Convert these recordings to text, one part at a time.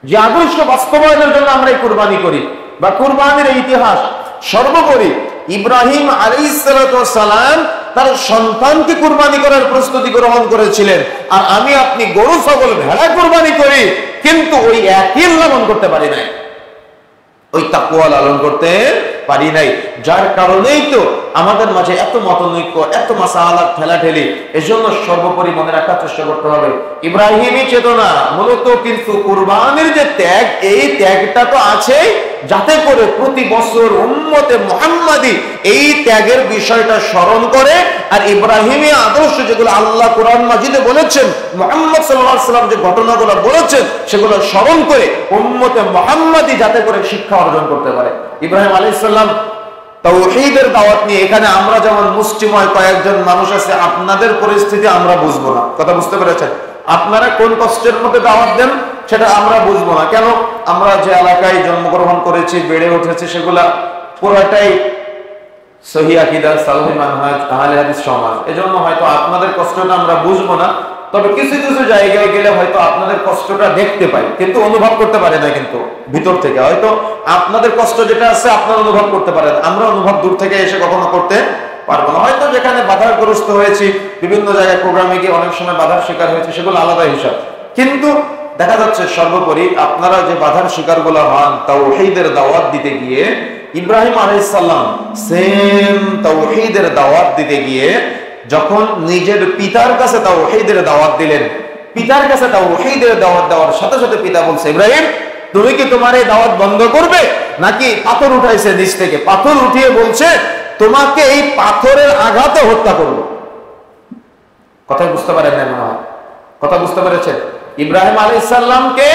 যে আদর্শ বাস্তবায়নের জন্য আমরা এই কুরবানি করি বা কুরবানির ইতিহাস। সর্বোপরি ইব্রাহিম আলাইহিস সালাম তার সন্তানকে কুরবানি করার প্রস্তুতি গ্রহণ করেছিলেন, আর আমি আপনি গরু ছাগল ভেড়া কুরবানি করি, কিন্তু ওই একই লালন করতে পারি নাই, ওই তাকওয়া লালন করতে পারি নাই। যার কারণেই তো আমাদের মাঝে এত মতনৈক্য, এত মাসালা ঠেলাঠেলি। এজন্য সর্বোপরি মনে রাখার চেষ্টা করতে হবে, ইব্রাহিমী চেতনা মূলত কিন্তু কুরবানির যে ত্যাগ, এই ত্যাগটা তো আছে, যাতে করে প্রতি বছর উম্মতে মুহাম্মাদি এই ত্যাগের বিষয়টা স্মরণ করে। আর ইব্রাহিমী আদর্শ যেগুলো আল্লাহ কোরআন মাজিদে বলেছেন, মুহাম্মদ সাল্লাল্লাহু আলাইহি ওয়াসাল্লাম যে ঘটনাগুলো বলেছেন, সেগুলো স্মরণ করে উম্মতে মুহাম্মাদি যাতে করে শিক্ষা অর্জন করতে পারে। ইব্রাহিম আলাইহিস সালাম তাওহীদের দাওয়াত নিয়ে, এখানে আমরা যেমন মুষ্টিময় কয়েকজন মানুষ আছে, আপনাদের পরিস্থিতি আমরা বুঝবো না, কথা বুঝতে পেরেছেন? আপনারা কোন কষ্টের মধ্যে দাওয়াত দেন সেটা আমরা বুঝবো না। কেন? আমরা যে এলাকায় জন্মগ্রহণ করেছি, বেড়ে উঠেছি, সেগুলা পুরোটাই সহিহ আকীদা, সালাফি মানহাজ, আহলে হাদিস সমাজ। এজন্য হয়তো আপনাদের কষ্টটা আমরা বুঝবো না, তবে কিছু কিছু জায়গায় গেলে হয়তো আপনাদের কষ্টটা দেখতে পাই, কিন্তু অনুভব করতে পারে না। কিন্তু ভিতর থেকে হয়তো আপনাদের কষ্ট যেটা আছে আপনারা অনুভব করতে পারেন, আমরা অনুভব দূর থেকে এসে কখনো করতে পারবো না। হয়তো যেখানে বাধাগ্রস্ত হয়েছি, বিভিন্ন জায়গায় প্রোগ্রামে গিয়ে অনেক সময় বাধার শিকার হয়েছে, সেগুলো আলাদা হিসাব। কিন্তু দেখা যাচ্ছে সর্বোপরি আপনারা যে বাধার শিকারগুলো হন তাওহীদের দাওয়াত দিতে গিয়ে, ইব্রাহিম আলাইহিস সালাম সেম তাওহীদের দাওয়াত দিতে গিয়ে যখন নিজের পিতার কাছে তাওহীদের দাওয়াত দিলেন, পিতার কাছে তাওহীদের দাওয়াত দেওয়ার সাথে সাথে পিতা বলছে, ইব্রাহিম তুমি কি তোমার এই দাওয়াত বন্ধ করবে, নাকি পাথর উঠাইছে নিচ থেকে, পাথর উঠিয়ে বলছে তোমাকে এই পাথরের আঘাতে হত্যা করব। কথা বুঝতে পারেন না মনে হয়? কথা বুঝতে পেরেছেন? ইব্রাহিম আলাইহিস সালামকে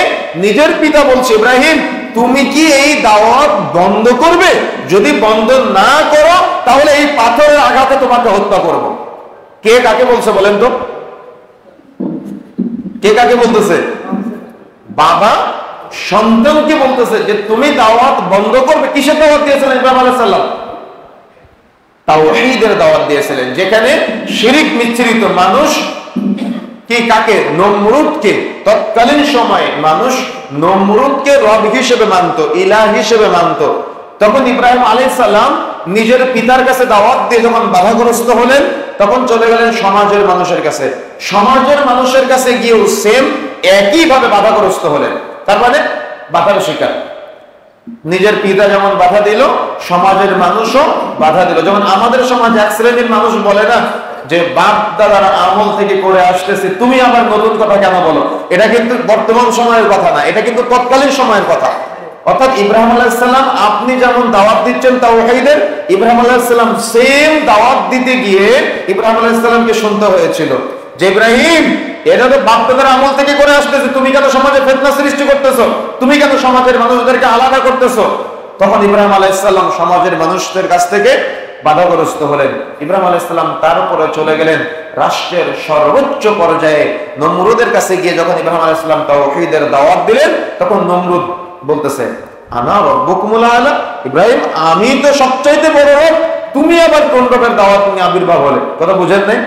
নিজের পিতা বলছে, ইব্রাহিম তুমি কি এই দাওয়াত বন্ধ করবে? যদি বন্ধ না করো তাহলে এই পাথরের আঘাতে তোমাকে হত্যা করব। কে কাকে বলছে বলেন তো? কে কাকে বলতেছে? বাবা সন্তানকে বলতেছে যে তুমি দাওয়াত বন্ধ করবে। কিসের দাওয়াত দিয়েছিলেন ইব্রাহিম আলাইহিস সালাম? তাওহীদের দাওয়াত দিয়েছিলেন, যেখানে শিরক মিশ্রিত মানুষ কি কাকে? নমরুদকে। তৎকালীন সময়ে মানুষ নমরুদকে রব হিসেবে মানত, ইলাহ হিসেবে মানত। তখন ইব্রাহিম আলাইহিস সালাম নিজের পিতার কাছে দাওয়াত দিয়ে যখন বাধাগ্রস্ত হলেন, তখন চলে গেলেন সমাজের মানুষের কাছে। সমাজের মানুষের কাছে গিয়েও সেম একইভাবে বাধাগ্রস্ত হলেন, তার মানে বাধার শিকার। নিজের পিতা যেমন বাধা দিল, সমাজের মানুষও বাধা দিল। যেমন আমাদের সমাজ এক শ্রেণীর মানুষ বলে না যে বাপ দাদার আমল থেকে করে আসতেছে, তুমি আবার নতুন কথা কেন বলো? এটা কিন্তু বর্তমান সময়ের কথা না, এটা কিন্তু তৎকালীন সময়ের কথা। অর্থাৎ ইব্রাহিম আলাইহিস সালাম আপনি যেমন দাওয়াত দিচ্ছেন তাওহীদের, ইব্রাহিম আলাইহিস সালাম সেম দাওয়াত দিতে গিয়ে ইব্রাহিম আলাইহিস সালামকে শুনতে হয়েছিল যে ইব্রাহিম এটা তো বাপ দাদার আমল থেকে করে আসতেছে, তুমি কেন সমাজে ফিতনা সৃষ্টি করতেছো? তুমি কেন সমাজের মানুষদেরকে আলাদা করতেছো? তখন ইব্রাহিম আলাইহিস সালাম সমাজের মানুষদের কাছ থেকে বাধাগ্রস্ত হলেন। ইব্রাহিম আলাইহিস সালাম তার উপরে চলে গেলেন রাষ্ট্রের সর্বোচ্চ পর্যায়ে নমরুদের কাছে গিয়ে যখন ইব্রাহিম আলাইহিস সালাম তাওহীদের দাওয়াত দিলেন, তখন নমরুদ বলতেছে আনা রব্বুকুমুল আলা, ইব্রাহিম আমি তো সবচাইতে বড় রব, তুমি আবার কোন রবের দাওয়াত নিয়ে আবির্ভাব হলে? কথা বুঝেন নাই?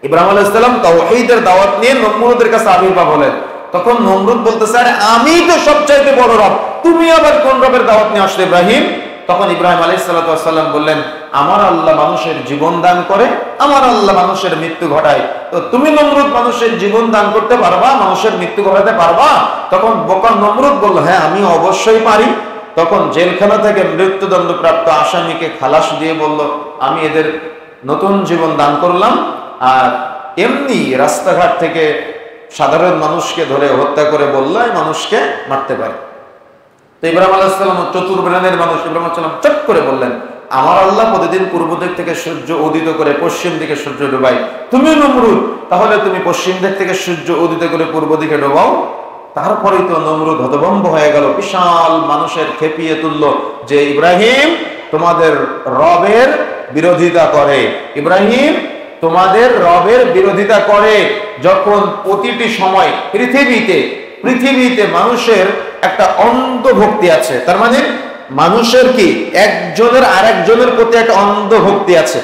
ইব্রাহিম আলাইহিস সালাম তাওহীদের দাওয়াত নিয়ে নমরুদের কাছে আবির্ভাব হলেন। তখন নমরুদ বলতেছে আরে আমি তো সবচাইতে বড় রব, তুমি আবার কোন রবের দাওয়াত নিয়ে আসলে ইব্রাহিম? তখন ইব্রাহিম আলাইহিস সালাম বললেন আমার আল্লাহ মানুষের জীবন দান করে, আমার আল্লাহ মানুষের মৃত্যু ঘটায়, তো তুমি নমরুদ মানুষের জীবন দান করতে পারবা, মানুষের মৃত্যু ঘটাতে পারবা? তখন বোকা নমরুদ বলল হ্যাঁ আমি অবশ্যই পারি। তখন জেলখানা থেকে মৃত্যুদণ্ডপ্রাপ্ত আসামিকে খালাস দিয়ে বলল আমি এদের নতুন জীবন দান করলাম, আর এমনি রাস্তাঘাট থেকে সাধারণ মানুষকে ধরে হত্যা করে বলল এই মানুষকে মারতে পারে। তো ইব্রাহিম আলাইহিস সালাম চতুর্ব্রেনের মানুষ, ইব্রাহিম আলাইহিস সালাম চট করে বললেন আমার আল্লাহ প্রতিদিন পূর্ব দিক থেকে সূর্য উদিত করে পশ্চিম দিকে সূর্য ডুবাই, তুমি নমরুদ তাহলে তুমি পশ্চিম দিক থেকে সূর্য উদিত করে পূর্ব দিকে ডোবাও। তারপরেই তো নমরুদ হতভম্ব হয়ে গেল, বিশাল মানুষের খেপিয়ে তুলল যে ইব্রাহিম তোমাদের রবের বিরোধিতা করে, ইব্রাহিম তোমাদের রবের বিরোধিতা করে। যখন প্রতিটি সময় পৃথিবীতে মানুষের একটা অন্ধভক্তি আছে, তার মানে মানুষের কি একজনের আরেকজনের প্রতি একটা অন্ধভক্তি আছে।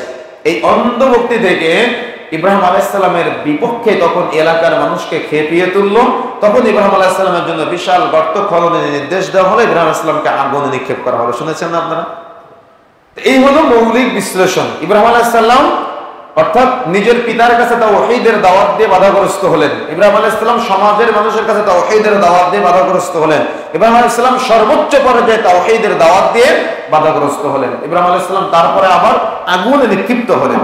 এই অন্ধভক্তি থেকে ইব্রাহিম আলাইহিস সালামের বিপক্ষে তখন এলাকার মানুষকে খেপিয়ে তুললো, তখন ইব্রাহিম আলাইহিস সালামের জন্য বিশাল গর্ত খননের নির্দেশ দেওয়া হলো, ইব্রাহিম আলাইহিস সালামকে আগুনে নিক্ষেপ করা হলো। শুনেছেন না আপনারা? এই হলো মৌলিক বিশ্লেষণ। ইব্রাহিম আলাইহিস সালাম অর্থাৎ নিজের পিতার কাছে তাওহীদের দাওয়াত দিয়ে বাধাগ্রস্ত হলেন। ইব্রাহিম আলাইহিস সালাম সমাজের মানুষের কাছে তাওহীদের দাওয়াত দিয়ে বাধাগ্রস্ত হলেন। ইব্রাহিম আলাইহিস সালাম সর্বোচ্চ পর্যায়ে তাওহীদের দাওয়াত দিয়ে বাধাগ্রস্ত হলেন। ইব্রাহিম আলাইহিস সালাম তারপরে আবার আগুনে নিক্ষিপ্ত হলেন।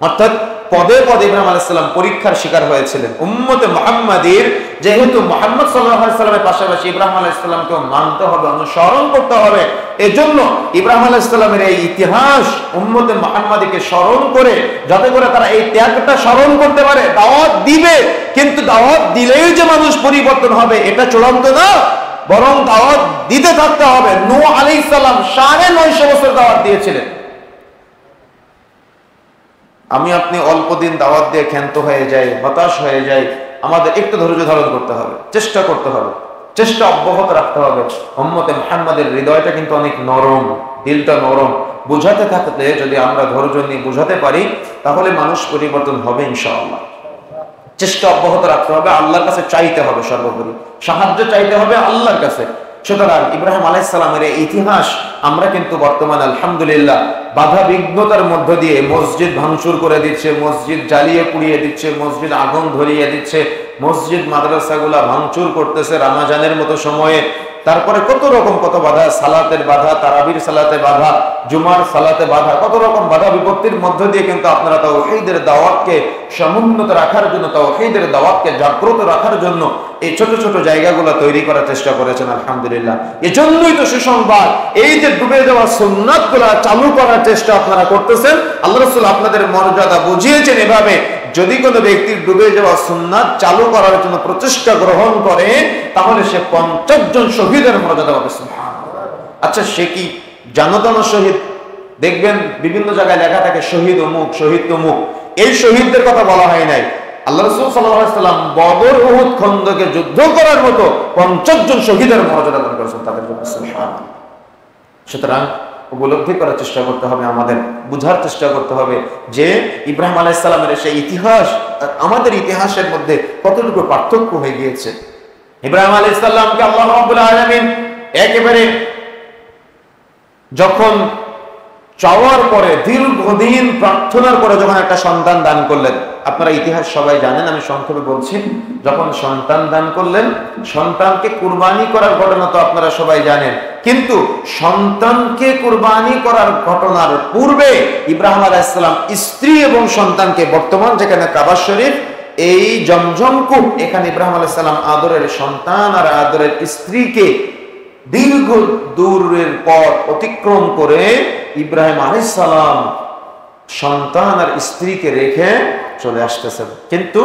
অর্থাৎ পদে পদে ইব্রাহিম আলাইহিস সালাম পরীক্ষার শিকার হয়েছিলেন। উম্মতে মুহাম্মাদীর যেহেতু মুহাম্মদ সাল্লাল্লাহু আলাইহি সাল্লামের পাশাপাশি ইব্রাহিম আলাইহিস সালামকেও মানতে হবে, অনুসরণ করতে হবে। এজন্য ইব্রাহিম আলাইহিস সালামের এই ইতিহাস উম্মতে মুহাম্মাদীকে স্মরণ করে, যাতে করে তারা এই ত্যাগটা স্মরণ করতে পারে, দাওয়াত দিবে। কিন্তু দাওয়াত দিলেই যে মানুষ পরিবর্তন হবে এটা চূড়ান্ত না, বরং দাওয়াত দিতে থাকতে হবে। নূহ আলাইহিস সালাম 950 বছর দাওয়াত দিয়েছিলেন। আমি আপনি অল্প দিন দাওয়াত দিয়ে ক্ষান্ত হয়ে যাই, হতাশ হয়ে যাই, আমাদের একটু ধৈর্য ধারণ করতে হবে, চেষ্টা করতে হবে, চেষ্টা অব্যাহত রাখতে হবে। উম্মতে মুহাম্মাদের হৃদয়টা কিন্তু অনেক নরম, দিলটা নরম। বুঝাতে থাকতে যদি আমরা ধৈর্য নিয়ে বুঝাতে পারি তাহলে মানুষ পরিবর্তন হবে ইনশাআল্লাহ। চেষ্টা অব্যাহত রাখতে হবে, আল্লাহর কাছে চাইতে হবে, সর্বোপরি সাহায্য চাইতে হবে আল্লাহর কাছে। সুতরাং ইব্রাহিম আলাইহিস সালামের এই ইতিহাস আমরা কিন্তু বর্তমানে আলহামদুলিল্লাহ বাধা বিঘ্নতার মধ্য দিয়ে মসজিদ ভাঙচুর করে দিচ্ছে, মসজিদ জ্বালিয়ে পুড়িয়ে দিচ্ছে, মসজিদ আগুন ধরিয়ে দিচ্ছে, মসজিদ মাদ্রাসাগুলা ভাঙচুর করতেছে রমজানের মতো সময়ে। তারপরে কত রকম কত বাধা, সালাতের বাধা, তারাবির সালাতে বাধা, জুমার সালাতে বাধা, কত রকম বাধা বিপত্তির মধ্য দিয়ে কিন্তু আপনারা তাওহীদের দাওয়াতকে সমুন্নত রাখার জন্য, তাওহীদের দাওয়াতকে জাগ্রত রাখার জন্য এই ছোট ছোট জায়গাগুলো তৈরি করার চেষ্টা করেছেন আলহামদুলিল্লাহ। এজন্যই তো সুসংবাদ, এই যে ডুবে যাওয়া সুন্নাতগুলা চালু করার চেষ্টা আপনারা করতেছেন। আল্লাহ রাসূল আপনাদের মর্যাদা বুঝিয়েছেন এভাবে, যদি কোনো ব্যক্তির ডুবে যাওয়া সুন্নাত চালু করার জন্য প্রচেষ্টা গ্রহণ করে তাহলে সে 50 জন শহীদের মর্যাদা পাবে। সুবহানাল্লাহ। আচ্ছা, সে কি জানতানো শহীদ? দেখবেন বিভিন্ন জায়গায় লেখা থাকে শহীদ অমুক, শহীদ তমুক। এই শহীদদের কথা বলা হয় নাই। আল্লাহ রাসূল সাল্লাল্লাহু আলাইহি ওয়াসাল্লাম বদর, উহুদ, খন্দকে যুদ্ধ করার মতো 50 জন শহীদের মর্যাদা দান করেছেন তাদের জন্য। সুবহানাল্লাহ। সুতরাং উপলব্ধি করার চেষ্টা করতে হবে, আমাদের বুঝার চেষ্টা করতে হবে যে ইব্রাহিম আলাইহিস সালামের সেই ইতিহাস আমাদের ইতিহাসের মধ্যে কতটুকু পার্থক্য হয়ে গিয়েছে। ইব্রাহিম আলাইহিস সালামকে আল্লাহ রাব্বুল আলামিন একেবারে যখন চাওয়ার পরে দীর্ঘদিন প্রার্থনার পরে যখন একটা সন্তান দান করলেন, আপনারা ইতিহাস সবাই জানেন, আমি সংক্ষেপে বলছি। যখন সন্তান দান করলেন, সন্তানকে কুরবানি করার ঘটনা তো আপনারা সবাই জানেন, কিন্তু সন্তানকে কুরবানি করার ঘটনার পূর্বে ইব্রাহিম আলাইহিস সালাম স্ত্রী এবং সন্তানকে, বর্তমান যেখানে কাবা শরীফ, এই জমজম কূপ, এখানে ইব্রাহিম আলাইহিস সালাম আদরের সন্তান আর আদরের স্ত্রীকে দীর্ঘ দূরের পথ অতিক্রম করে ইব্রাহিম আলাইহিস সালাম সন্তান আর স্ত্রীকে রেখে চলে আসতেছেন। কিন্তু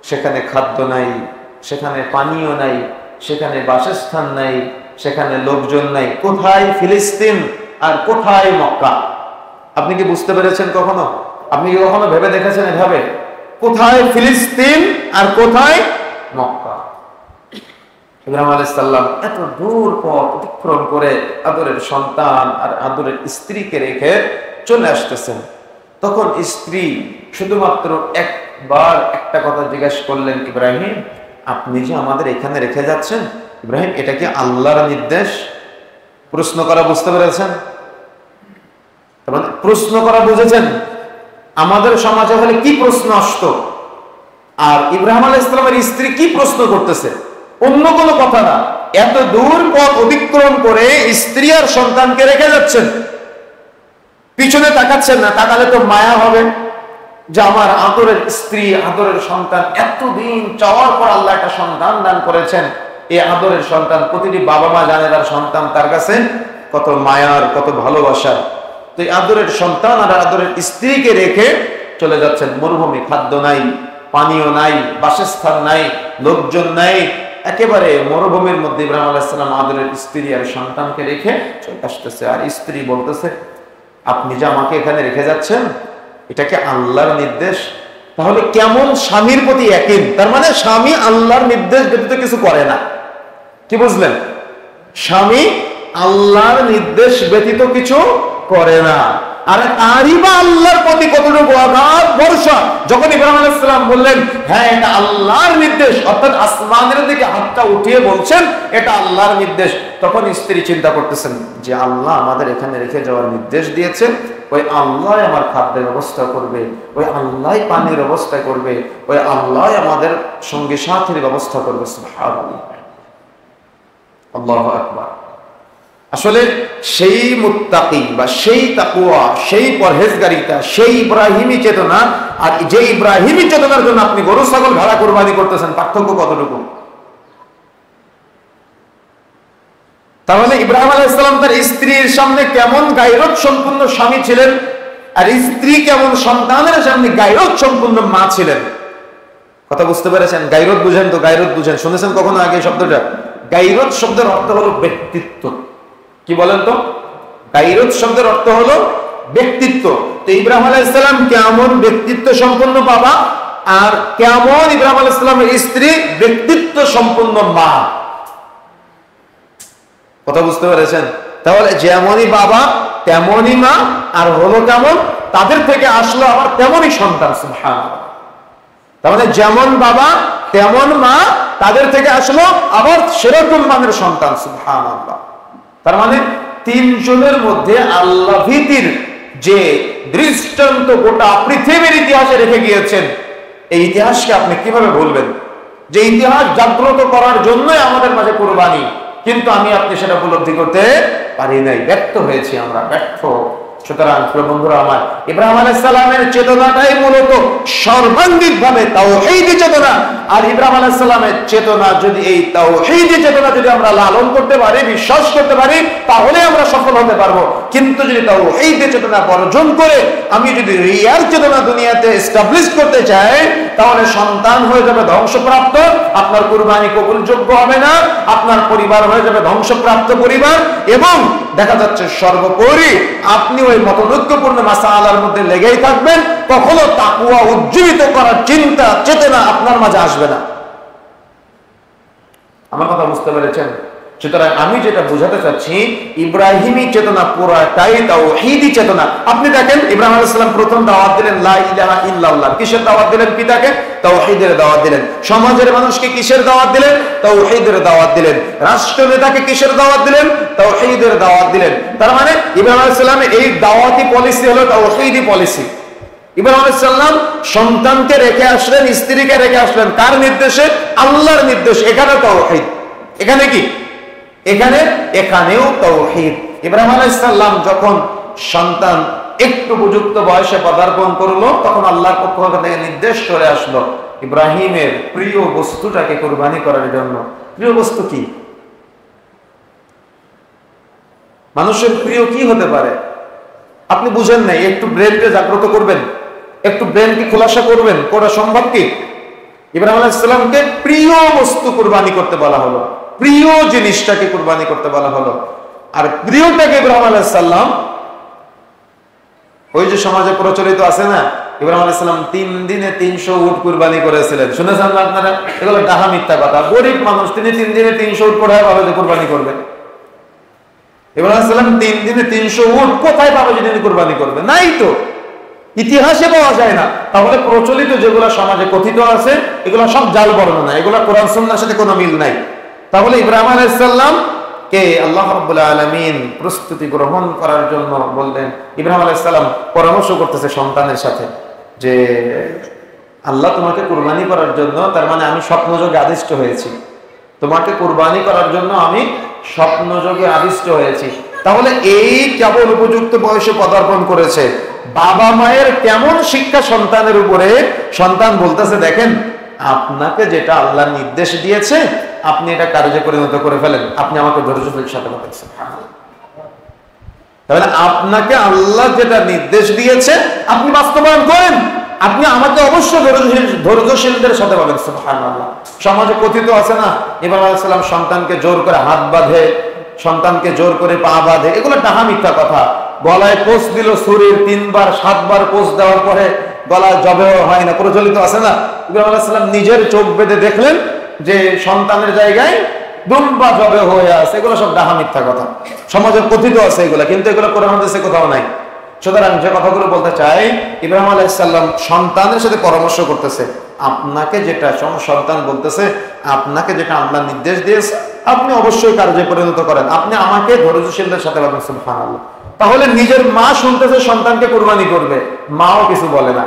সেখানে খাদ্য নাই, সেখানে পানীয় নাই, সেখানে বাসস্থান নাই, সেখানে লোকজন নাই। কোথায় ফিলিস্তিন আর কোথায় মক্কা? আপনি কি বুঝতে পেরেছেন কখনো? আপনি কি কখনো ভেবে দেখেছেন এভাবে? কোথায় ফিলিস্তিন আর কোথায় মক্কা? ইব্রাহিম আলাইহিস সালাম এত দূর পথ অতিক্রম করে আদরের সন্তান আর আদরের স্ত্রীকে রেখে চলে আসতেছেন। তখন স্ত্রী শুধুমাত্র একবার একটা কথা জিজ্ঞাসা করলেন, ইব্রাহিম, আপনি যে আমাদের এখানে রেখে যাচ্ছেন, ইব্রাহিম, এটা কি আল্লাহর নির্দেশ? প্রশ্ন করা বুঝতে পেরেছেন? প্রশ্ন করা বুঝেছেন? আমাদের সমাজে হলে কি প্রশ্ন আসতো, আর ইব্রাহিম আলাইহিস সালামের স্ত্রী কি প্রশ্ন করতেছে? অন্য কোনো কথা না, এত দূর পথ অতিক্রম করে স্ত্রী আর সন্তানকে রেখে যাচ্ছেন, পিছনে তাকাচ্ছেন না। তাকালে তো মায়া হবে যে আমার আদরের স্ত্রী, আদরের সন্তান, এতদিন চাওয়ার পর আল্লাহ একটা সন্তান দান করেছেন। এই আদরের সন্তান, প্রতিটি বাবা মা জানে তার সন্তান তার কাছে কত মায়ার, কত ভালোবাসার। তো এই আদরের সন্তান আর আদরের স্ত্রীকে রেখে চলে যাচ্ছেন। মরুভূমি, খাদ্য নাই, পানীয় নাই, বাসস্থান নাই, লোকজন নাই, একেবারে মরুভূমির মধ্যে ইব্রাহিম আলাইহিস সালাম আদরের স্ত্রী আর সন্তানকে রেখে চলে আসতেছে। আর স্ত্রী বলতেছে, আপনি যে আমাকে এখানে রেখে যাচ্ছেন, এটা কি আল্লাহর নির্দেশ? তাহলে কেমন স্বামীর প্রতি ইয়াকিন? তার মানে স্বামী আল্লাহর নির্দেশ ব্যতীত কিছু করে না। কি বুঝলেন? স্বামী আল্লাহর নির্দেশ ব্যতীত কিছু করে না। আর তারই বা আল্লাহর প্রতি কতটুকু অগাধ ভরসা। যখন ইব্রাহিম আলাইহিস সালাম বললেন হ্যাঁ এটা আল্লাহর নির্দেশ, অর্থাৎ আসমানের দিকে হাতটা উঠিয়ে বলছেন এটা আল্লাহর নির্দেশ, তখন স্ত্রী চিন্তা করতেছেন যে আল্লাহ আমাদের এখানে রেখে যাওয়ার নির্দেশ দিয়েছেন, ওই আল্লাহ আমার খাদ্যের ব্যবস্থা করবে, ওই আল্লাহ পানির ব্যবস্থা করবে, ওই আল্লাহ আমাদের সঙ্গে সাথীর ব্যবস্থা করবে। সুবহানাল্লাহ, আল্লাহু আকবার। আসলে সেই মুত্তাকি বা সেই তাকওয়া, সেই পরহেজগারিতা, সেই ইব্রাহিমী চেতনা আর যে ইব্রাহিমী চেতনার জন্য আপনি গরু ছাগল ভেড়া কুরবানি করতেছেন, পার্থক্য কতটুকু? তাহলে ইব্রাহিম আলাইহিস সালাম তার স্ত্রীর সামনে কেমন গায়রত সম্পূর্ণ স্বামী ছিলেন, আর স্ত্রী কেমন সন্তানের সামনে গায়রত সম্পূর্ণ মা ছিলেন। কথা বুঝতে পেরেছেন? গায়রত বুঝেন তো? গায়রত বুঝেন? শুনেছেন কখনো আগে শব্দটা? গায়রত শব্দের অর্থ হলো ব্যক্তিত্ব। কি বলেন তো? গায়রত শব্দের অর্থ হলো ব্যক্তিত্ব। তো ইব্রাহিম আলাইহিস সালাম কেমন ব্যক্তিত্ব সম্পন্ন বাবা, আর কেমন ইব্রাহিম আলাইহিস সালামের স্ত্রী ব্যক্তিত্ব সম্পন্ন মা। কথা বুঝতে পেরেছেন? তাহলে যেমনই বাবা তেমনই মা, আর হলো কেমন, তাদের থেকে আসলো আবার তেমনই সন্তান। সুবহানাল্লাহ। তাহলে যেমন বাবা তেমন মা, তাদের থেকে আসলো আবার সেরকম মানের সন্তান। সুবহানাল্লাহ। তার মানে তিনজনের মধ্যে আল্লাহ ভীতির যে দৃষ্টান্ত গোটা পৃথিবীর ইতিহাসে রেখে গিয়েছেন, এই ইতিহাসকে আপনি কিভাবে ভুলবেন? যে ইতিহাস জাগ্রত করার জন্যই আমাদের মাঝে কুরবানি, কিন্তু আমি আপনি সেটা উপলব্ধি করতে পারি নাই, ব্যর্থ হয়েছি আমরা, ব্যর্থ। সুতরাং প্রিয় বন্ধুরা আমার, ইব্রাহিম আলাইহিস সালামের চেতনাটাই মূলত সর্বাঙ্গিকভাবে তাওহীদি চেতনা। আর ইব্রাহিম আলাইহিস সালামের চেতনা যদি, এই তাওহীদি চেতনা যদি আমরা লালন করতে পারি, বিশ্বাস করতে পারি, তাহলে আমরা সফল হতে পারবো। কিন্তু যদি তাওহীদি চেতনা বর্জন করে আমি যদি রিয়াল চেতনা দুনিয়াতে এস্টাবলিশ করতে চাই, তাহলে সন্তান হয়ে যাবে ধ্বংসপ্রাপ্ত, আপনার কুরবানি কবুলযোগ্য হবে না, আপনার পরিবার হয়ে যাবে ধ্বংসপ্রাপ্ত পরিবার, এবং দেখা যাচ্ছে সর্বোপরি আপনি ওই মতনৈক্যপূর্ণ মাসালার মধ্যে লেগেই থাকবেন, কখনো তাকওয়া উজ্জীবিত করার চিন্তা চেতনা আপনার মাঝে আসবে না। আমার কথা বুঝতে পেরেছেন? সুতরাং আমি যেটা বোঝাতে চাচ্ছি, ইব্রাহিমী চেতনা পুরাটাই তাওহীদি চেতনা। আপনি দেখেন ইব্রাহিম আলাইহিস সালাম প্রথম দাওয়াত দিলেন লা ইলাহা ইল্লাল্লাহ। কিসের দাওয়াত দিলেন? পিতাকে তাওহীদের দাওয়াত দিলেন। সমাজের মানুষকে কিসের দাওয়াত দিলেন? তাওহীদের দাওয়াত দিলেন। রাষ্ট্র নেতাকে কিসের দাওয়াত দিলেন? তাওহীদের দাওয়াত দিলেন। তার মানে ইব্রাহিম আলাইহিস সালামের এই দাওয়াতি পলিসি হলো তাওহীদি পলিসি। ইব্রাহিম আলাইহিস সালাম সন্তানকে রেখে আসলেন, স্ত্রীকে রেখে আসলেন, কার নির্দেশে? আল্লাহর নির্দেশ। এখানে তাওহীদ। এখানে কি? এখানেও তাওহীদ। ইব্রাহিম আলাইহিস সালাম যখন সন্তান একটু উপযুক্ত বয়সে পদার্পণ করলো, তখন আল্লাহর পক্ষ থেকে নির্দেশ চলে আসলো ইব্রাহিমের প্রিয় বস্তুটাকে কুরবানি করার জন্য। প্রিয় বস্তু কি? মানুষের প্রিয় কি হতে পারে? আপনি বুঝেন নাই, একটু ব্রেনকে জাগ্রত করবেন, একটু ব্রেনকে খোলাসা করবেন, করা সম্ভব কি? ইব্রাহিম আলাইহিস সালামকে প্রিয় বস্তু কুরবানি করতে বলা হলো, প্রিয় জিনিসটাকে কুরবানি করতে বলা হলো। আর প্রিয়টাকে ইব্রাহিম আলাইহিস সালাম, ওই যে সমাজে প্রচলিত আছে না, ইব্রাহিম আলাইহিস সালাম 3 দিনে 300 উট কুরবানি করেছিলেন। শুনেছেন না আপনারা? এগুলো ডাহা মিথ্যা কথা। গরিব মানুষ, তিনি 3 দিনে 300 উট কোথায় পাবে যে কুরবানি করবেন? ইব্রাহিম আলাইহিস সালাম 3 দিনে 300 উট কোথায় পাবে যে তিনি কুরবানি করবে? নাই তো, ইতিহাসে পাওয়া যায় না। তাহলে প্রচলিত যেগুলো সমাজে কথিত আছে, এগুলো সব জাল বর্ণনা, এগুলো কোরআন সুন্নাহর সাথে কোনো মিল নাই। তাহলে ইব্রাহিম আলাইহিস সালাম কে আল্লাহ রাব্বুল আলামিন প্রস্তুতি গ্রহণ করার জন্য বললেন। ইব্রাহিম আলাইহিস সালাম পরামর্শ করতেছে সন্তানের সাথে যে আল্লাহ তোমাকে কুরবানি করার জন্য, তার মানে আমি স্বপ্নযোগে আদিষ্ট হয়েছি, তোমাকে কুরবানি করার জন্য আমি স্বপ্নযোগে আদিষ্ট হয়েছি। তাহলে এই কেবল উপযুক্ত বয়সে পদার্পণ করেছে, বাবা মায়ের কেমন শিক্ষা সন্তানের উপরে? সন্তান বলতেছে দেখেন, আপনাকে যেটা আল্লাহ নির্দেশ দিয়েছে আপনি এটা কার্যে পরিণত করে ফেলেন, আপনি আমাকে ধৈর্যের সাথে বলেছেন। তাহলে আপনাকে আল্লাহ যেটা নির্দেশ দিয়েছে আপনি বাস্তবায়ন করেন, আপনি আমাকে অবশ্যই ধৈর্যশীলদের সাথে বলেন। সুবহানাল্লাহ। সমাজে কথিত আছে না, ইব্রাহিম আলাইহিস সালাম সন্তানকে জোর করে হাত বাঁধে, সন্তানকে জোর করে পা বাঁধে, এগুলো ডাহা মিথ্যা কথা। গলায় কোষ দিল শরীর 3 বার 7 বার কোষ দেওয়ার পরে গলায় জবেও হয় না, প্রচলিত আছে না। ইব্রাহিম আলাইহিস সালাম নিজের চোখ বেঁধে দেখলেন যে সন্তানের জায়গায় দুম্বা জবে হয়ে আছে, এগুলো সব ডাহা মিথ্যা কথা। সমাজে কথিত আছে এগুলো, কিন্তু এগুলো কোরআন হাদিসে কোথাও নাই। সুতরাং যে কথাগুলো বলতে চাই, ইব্রাহিম আলাইহিস সালাম সন্তানের সাথে পরামর্শ করতেছে, আপনাকে যেটা সন্তান বলতেছে, আপনাকে যেটা আল্লাহ নির্দেশ দিয়েছে আপনি অবশ্যই কার্যে পরিণত করেন। আপনি আমাকে ধৈর্যশীলদের সাথে বলেন সুবহানাল্লাহ। তাহলে নিজের মা শুনতেছে সন্তানকে কুরবানি করবে, মাও কিছু বলে না।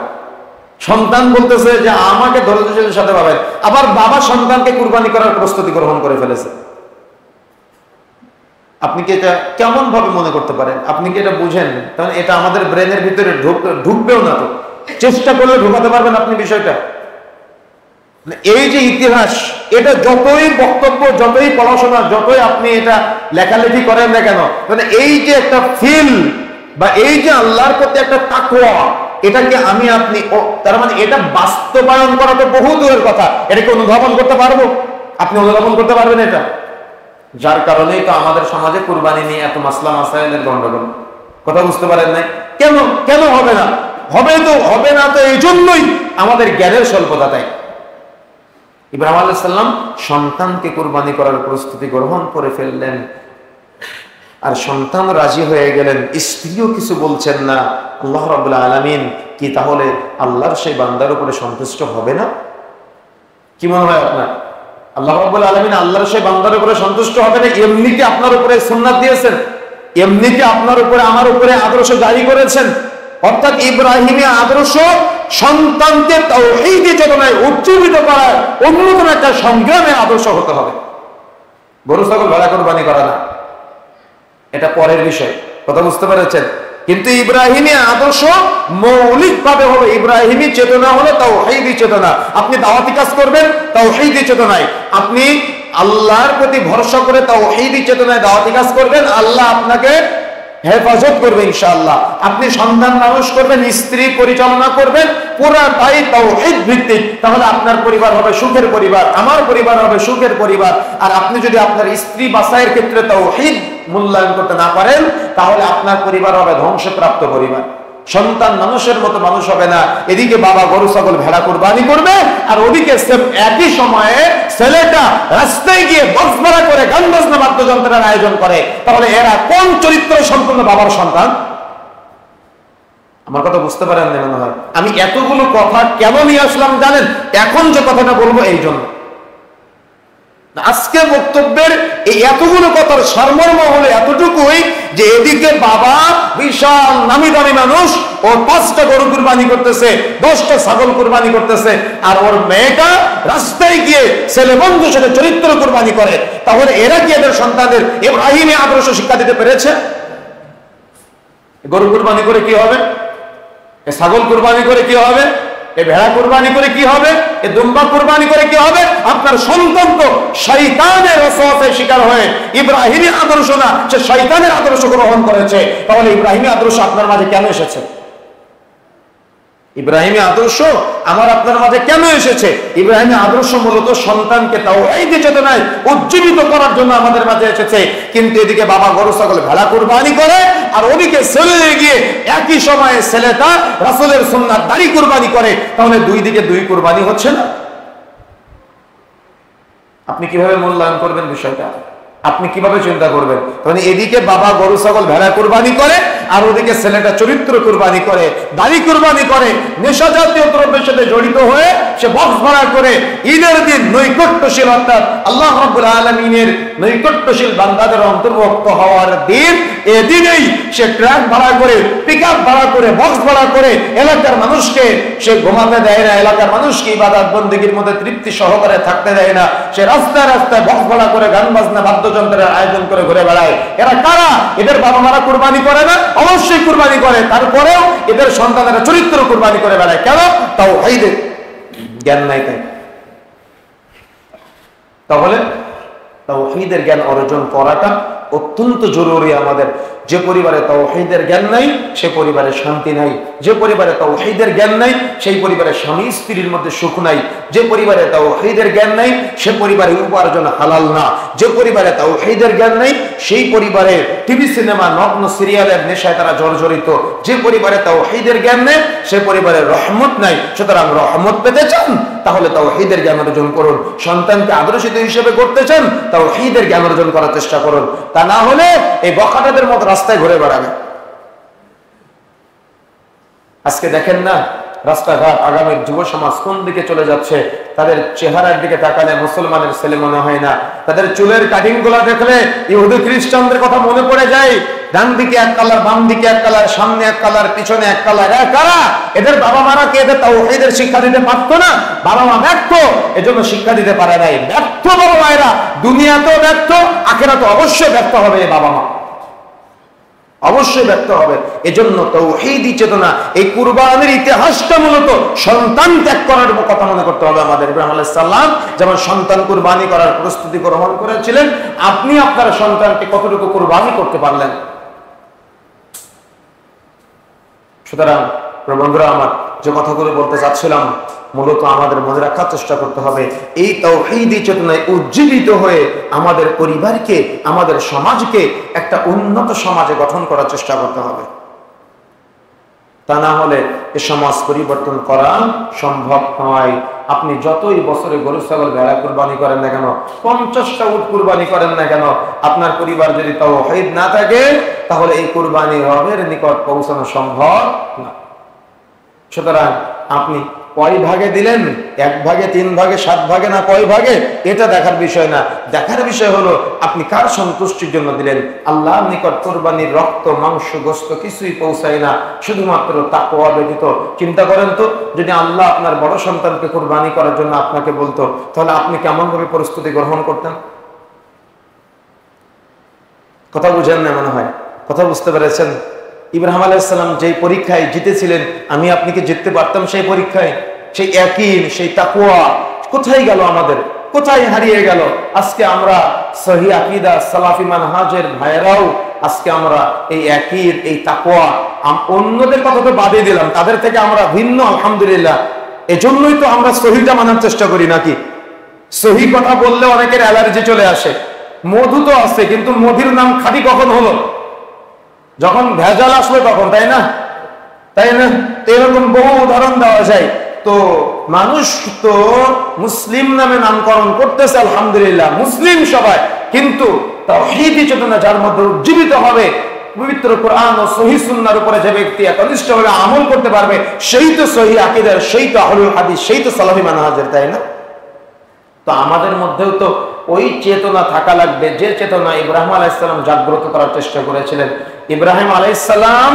সন্তান বলতেছে যে আমাকে ধৈর্যশীলদের সাথে পাবেন, আবার বাবা সন্তানকে কুরবানি করার প্রস্তুতি গ্রহণ করে ফেলেছে। আপনি কি এটা কেমন ভাবে মনে করতে পারেন? আপনি কি এটা বুঝেন? কারণ এটা আমাদের ব্রেনের ভিতরে ঢুকবেও না, তো চেষ্টা করলে ঢুকাতে পারবেন আপনি বিষয়টা? এই যে ইতিহাস, এটা যতই বক্তব্য, যতই পড়াশোনা, যতই আপনি এটা লেখালেখি করেন না কেন, মানে এই যে একটা ফিল বা এই যে আল্লাহর প্রতি একটা তাকওয়া, এটাকে আমি আপনি তার মানে এটা বাস্তবায়ন করা তো বহু দূরের কথা, এটাকে অনুধাবন করতে পারবো? আপনি অনুধাবন করতে পারবেন এটা? যার কারণেই তো আমাদের সমাজে কুরবানি নিয়ে এত মাসলা মাসাইলের গন্ডগোল। কথা বুঝতে পারেন নাই? কেন কেন হবে না? হবে না তো এই জন্যই আমাদের জ্ঞানের স্বল্পতা। তাই ইব্রাহিম আলাইহিস সালাম সন্তানকে কুরবানি করার প্রস্তুতি গ্রহণ করে ফেললেন, আর সন্তান রাজি হয়ে গেলেন, স্ত্রীও কিছু বলছেন না। আল্লাহ রাব্বুল আলামিন কি তাহলে আল্লাহর সেই বান্দার উপরে সন্তুষ্ট হবে না? কি মনে হয় আপনার? আল্লাহ রাব্বুল আলামিন আল্লাহর সেই বান্দার উপরে সন্তুষ্ট হবে না? এমনি কি আপনার উপরে সুন্নাত দিয়েছেন? এমনি কি আপনার উপরে আমার উপরে আদর্শ জারি করেছেন? অর্থাৎ ইব্রাহিমের আদর্শ সন্তানকে তাওহীদি চেতনায় উজ্জীবিত করার অন্যতম একটা সংগ্রামের আদর্শ হতে হবে। গরু ছাগল ভেড়া কুরবানি করা না, এটা পরের বিষয়। কথা বুঝতে পেরেছেন? কিন্তু ইব্রাহিমী আদর্শ মৌলিকভাবে হলো, ইব্রাহিমী চেতনা হলো তাওহীদি চেতনা। আপনি দাওয়াতি কাজ করবেন তাওহীদি চেতনায়, আপনি আল্লাহর প্রতি ভরসা করে তাওহীদি চেতনায় দাওয়াতি কাজ করবেন, আল্লাহ আপনাকে হেফাজত করবে ইনশাআল্লাহ। আপনি সন্তান মানুষ করবেন, স্ত্রী পরিচালনা করবেন, পুরাটাই তাওহীদ ভিত্তিক, তাহলে আপনার পরিবার হবে সুখের পরিবার, আমার পরিবার হবে সুখের পরিবার। আর আপনি যদি আপনার স্ত্রী বাছাইয়ের ক্ষেত্রে তাওহীদ মূল্যায়ন করতে না পারেন, তাহলে আপনার পরিবার হবে ধ্বংসপ্রাপ্ত পরিবার। সন্তান মানুষের মতো মানুষ হবে না। এদিকে বাবা গরু ছাগল ভেড়া কুরবানি করবে, আর ওদিকে একই সময়ে ছেলেটা রাস্তায় গিয়ে বক্স ভাড়া করে গান বাজনা বাদ্যযন্ত্রের আয়োজন করে। তাহলে এরা কোন চরিত্র সম্পন্ন বাবার সন্তান? আমার কথা বুঝতে পারেন না মনে হয়? আমি এতগুলো কথা কেন নিয়ে আসলাম জানেন? এখন যে কথাটা বলবো এই জন্য। আজকে বক্তব্যের এই এতগুলো কথার সারমর্ম হলো এতটুকুই যে এদিকে বাবা বিশাল নামি দামি মানুষ, ও 5টা গরু কুরবানি করতেছে, 10টা ছাগল কুরবানি করতেছে, আর ওর মেয়েটা রাস্তায় গিয়ে ছেলে বন্ধুর সাথে চরিত্র কুরবানি করে। তাহলে এরা কি এদের সন্তানদের ইব্রাহিমী আদর্শ শিক্ষা দিতে পেরেছে? গরু কুরবানি করে কি হবে? ছাগল কুরবানি করে কি হবে? ভেড়া কুরবানি করে কি হবে? দুম্বা কুরবানি করে কি হবে? আপনার সন্তান তো শয়তানের ওয়াসওয়াসার শিকার হয়ে ইব্রাহিমী আদর্শ না, সে শয়তানের আদর্শ গ্রহণ করেছে। তাহলে ইব্রাহিমী আদর্শ আপনার মাঝে কেন এসেছে? ইব্রাহিমী আদর্শ আমার আপনার মাঝে কেন এসেছে? ইব্রাহিমী আদর্শ মূলত সন্তানকে তাওহীদি চেতনায় উজ্জীবিত করার জন্য আমাদের মাঝে এসেছে। কিন্তু এদিকে বাবা গরু ছাগল ভেড়া কুরবানি করে, আর ওদিকে ছেলে গিয়ে একই সময়ে ছেলেটা রাসূলের সুন্নাত দাড়ি কুরবানি করে। তাহলে দুই দিকে দুই কুরবানি হচ্ছে না? আপনি কিভাবে মূল্যায়ন করবেন বিষয়টা? আপনি কিভাবে চিন্তা করবেন? মানে এদিকে বাবা গরু ছাগল ভেড়া কুরবানি করে, আর ওদিকে ছেলেটা চরিত্র কুরবানি করে, দাড়ি কুরবানি করে, নেশা জাতীয় দ্রব্যের সাথে জড়িত হয়ে সে বক্স ভাড়া করে ঈদের দিন নৈকট্যশীল, অর্থাৎ আল্লাহ রাব্বুল আলামিনের নৈকট্যশীল বান্দাদের অন্তর্ভুক্ত হওয়ার দিন, এদিনেই সে ট্রাক ভাড়া করে, পিকআপ ভাড়া করে, বক্স ভাড়া করে এলাকার মানুষকে সে ঘুমাতে দেয় না, এলাকার মানুষকে ইবাদত বন্দেগীর মধ্যে তৃপ্তি সহকারে থাকতে দেয় না। সে রাস্তায় রাস্তায় বক্স ভাড়া করে গান বাজনা বাদ্যযন্ত্রের আয়োজন করে ঘুরে বেড়ায়। এরা কারা? এদের বাবা মারা কুরবানি করে না? অবশ্যই কুরবানি করে, তারপরেও এদের সন্তানেরা চরিত্র কুরবানি করে বেড়ায়। কেন? তাওহীদের জ্ঞান নাই। তাই তাহলে তাওহীদের জ্ঞান অর্জন করাটা অত্যন্ত জরুরি আমাদের। যে পরিবারে তাওহীদের জ্ঞান নাই সে পরিবারে শান্তি নাই। যে পরিবারে তাওহীদের জ্ঞান নাই সেই পরিবারে স্বামী স্ত্রীর মধ্যে সুখ নাই। যে পরিবারে তাওহীদের জ্ঞান নাই সে পরিবারে উপার্জন হালাল না। যে পরিবারে তাওহীদের জ্ঞান নাই সেই পরিবারে টিভি সিনেমা নগ্ন সিরিয়ালের নেশায় তারা জর্জরিত। যে পরিবারে তাওহীদের জ্ঞান নেই সে পরিবারে রহমত নাই। সুতরাং রহমত পেতে চান তাহলে তাওহীদের জ্ঞান অর্জন করুন। সন্তানকে আদর্শিত হিসেবে করতে চান তাওহীদের জ্ঞান অর্জন করার চেষ্টা করুন। তা না হলে এই বখাটাদের মতো রাস্তায় ঘুরে বেড়াবে। আজকে দেখেন না রাস্তাঘাট, আগামীর যুব সমাজ কোন দিকে চলে যাচ্ছে। তাদের চেহারার দিকে তাকালে মুসলমানের ছেলে মনে হয় না, তাদের চুলের কাটিং গুলা দেখলে ইহুদি খ্রিস্টানদের কথা মনে পড়ে যায়। ডান দিকে এক কালার, বাম দিকে এক কালার, সামনে এক কালার, পিছনে এক কালার। কারা? এদের বাবা মারা কে এদের তাওহীদের শিক্ষা দিতে পারতো না? বাবা মা ব্যর্থ, এজন্য শিক্ষা দিতে পারে নাই। ব্যর্থ বাবা মায়েরা দুনিয়াতেও ব্যর্থ, আখিরাতে অবশ্যই ব্যর্থ হবে বাবা মা, অবশ্যই ব্যর্থ হবে। এজন্য তাওহীদি চেতনা, এই কুরবানির ইতিহাসটা মূলত সন্তান ত্যাগ করার কথা মনে করতে হবে আমাদের। ইব্রাহিম আলাইহিস সালাম যেমন সন্তান কুরবানি করার প্রস্তুতি গ্রহণ করেছিলেন, আপনি আপনার সন্তানকে কতটুকু কুরবানি করতে পারলেন? সুতরাং বন্ধুরা আমার, যে কথাগুলো বলতে চাচ্ছিলাম মূলত আমাদের মনে রাখার চেষ্টা করতে হবে, এই তাওহীদি চেতনায় উজ্জীবিত হয়ে আমাদের পরিবারকে, আমাদের সমাজকে একটা উন্নত সমাজে গঠন করার চেষ্টা করতে হবে। তা না হলে এ সমাজ পরিবর্তন করা সম্ভব নয়। আপনি যতই বছরে গরু ছাগল ভেড়া কুরবানি করেন না কেন, 50টা উট কুরবানি করেন না কেন, আপনার পরিবার যদি তাওহীদ না থাকে, তাহলে এই কুরবানি রবের নিকট পৌঁছানো সম্ভব না। সুতরাং আপনি কয় ভাগে দিলেন, 1 ভাগে, 3 ভাগে, 7 ভাগে, না কয় ভাগে, এটা দেখার বিষয় না। দেখার বিষয় হলো আপনি কার সন্তুষ্টির জন্য দিলেন। আল্লাহর নিকট কুরবানির রক্ত, মাংস, গোশত কিছুই পৌঁছায় না, শুধুমাত্র তাকওয়া ব্যতীত। চিন্তা করেন তো, যদি আল্লাহ আপনার বড় সন্তানকে কুরবানি করার জন্য আপনাকে বলতো, তাহলে আপনি কেমন ভাবে প্রস্তুতি গ্রহণ করতেন? কথা বুঝেন না মনে হয়, কথা বুঝতে পেরেছেন? ইব্রাহিম আলাইহিস সালাম যেই পরীক্ষায় জিতেছিলেন, আমি আপনি কি জিততে পারতাম সেই পরীক্ষায়? সেই ইয়াকিন, সেই তাকওয়া কোথায় গেল আমাদের? কোথায় হারিয়ে গেল? আজকে আমরা সহিহ আকীদা সালাফি মানহাজের ভাইরাও আজকে আমরা এই ইয়াকিন, এই তাকওয়া, অন্যদের কথা তো বাদই দিলাম, তাদের থেকে আমরা ভিন্ন আলহামদুলিল্লাহ। এজন্যই তো আমরা সহিহটা মানার চেষ্টা করি নাকি? সহিহ কথা বললে অনেকের অ্যালার্জি চলে আসে। মধু তো আছে, কিন্তু মধুর নাম খাঁটি কখন হলো? যখন ভেজাল আসলো তখন, তাই না? তাই না? এরকম বহু উদাহরণ দেওয়া যায়। তো মানুষ তো মুসলিম নামে নামকরণ করতেছে, আলহামদুলিল্লাহ, মুসলিম সবাই, কিন্তু তাওহীদি চেতনা যার মধ্যে উজ্জীবিত হবে, পবিত্র কোরআন ও সহিহ সুন্নাহর উপরে যে ব্যক্তি একনিষ্ঠভাবে আমল করতে পারবে, সেই তো সহিহ আকীদার, সেই তো আহলুল হাদিস, সেই তো সালাফি মানহাজের, তাই না? তো আমাদের মধ্যেও তো ওই চেতনা থাকা লাগবে, যে চেতনা ইব্রাহিম আলাইহিস সালাম জাগ্রত করার চেষ্টা করেছিলেন। ইব্রাহিম আলাইহিস সালাম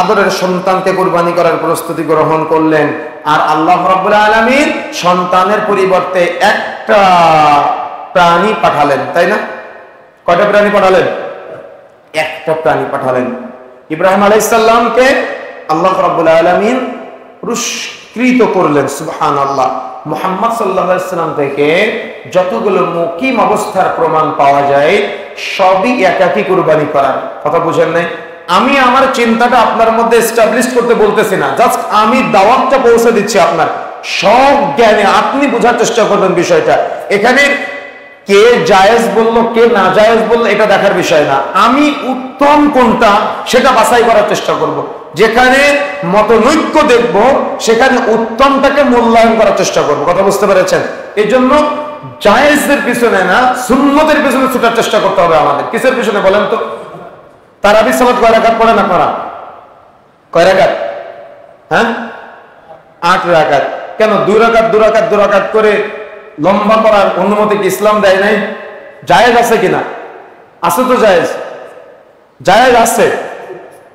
আদরের সন্তানকে কুরবানি করার প্রস্তুতি গ্রহণ করলেন, আর আল্লাহ রাব্বুল আলামিন সন্তানের পরিবর্তে একটা প্রাণী পাঠালেন, তাই না? কয়টা প্রাণী পাঠালেন? একটা প্রাণী পাঠালেন। ইব্রাহিম আলাইহিস সালামকে আল্লাহ রাব্বুল আলামিন পুরস্কৃত করলেন, সুবহানাল্লাহ। মুহাম্মদ সাল্লাল্লাহু আলাইহি ওয়াসাল্লাম থেকে যতগুলো মুকিম অবস্থার প্রমাণ পাওয়া যায়, সবই একাকী কুরবানি করার কথা। বুঝেন নাই? আমি আমার চিন্তাটা আপনার মধ্যে এস্টাবলিশ করতে বলতেছি না, জাস্ট আমি দাওয়াতটা পৌঁছে দিচ্ছি আপনার সব জ্ঞানে। আপনি বোঝার চেষ্টা করবেন বিষয়টা। এখানে কে জায়েজ বললো, কে না জায়েজ বললো, এটা দেখার বিষয় না। আমি উত্তম কোনটা সেটা বাছাই করার চেষ্টা করব। যেখানে মতনৈক্য দেখব, সেখানে উত্তমটাকে মূল্যায়ন করার চেষ্টা করব। কথা বুঝতে পেরেছেন? এই জন্য জায়েজের পিছনে না, সুন্নতের পিছনে ছুটার চেষ্টা করতে হবে আমাদের। কিসের পিছনে বলেন তো? তারাবি সালাত কয় রাকাত পড়েন আপনারা? কয় রাকাত? হ্যাঁ, 8 রাকাত। কেন 2 রাকাত 2 রাকাত 2 রাকাত করে লম্বা করার অনুমতি কি ইসলাম দেয় নাই? জায়েজ আছে কিনা? আছে তো, জায়েজ, জায়েজ আছে,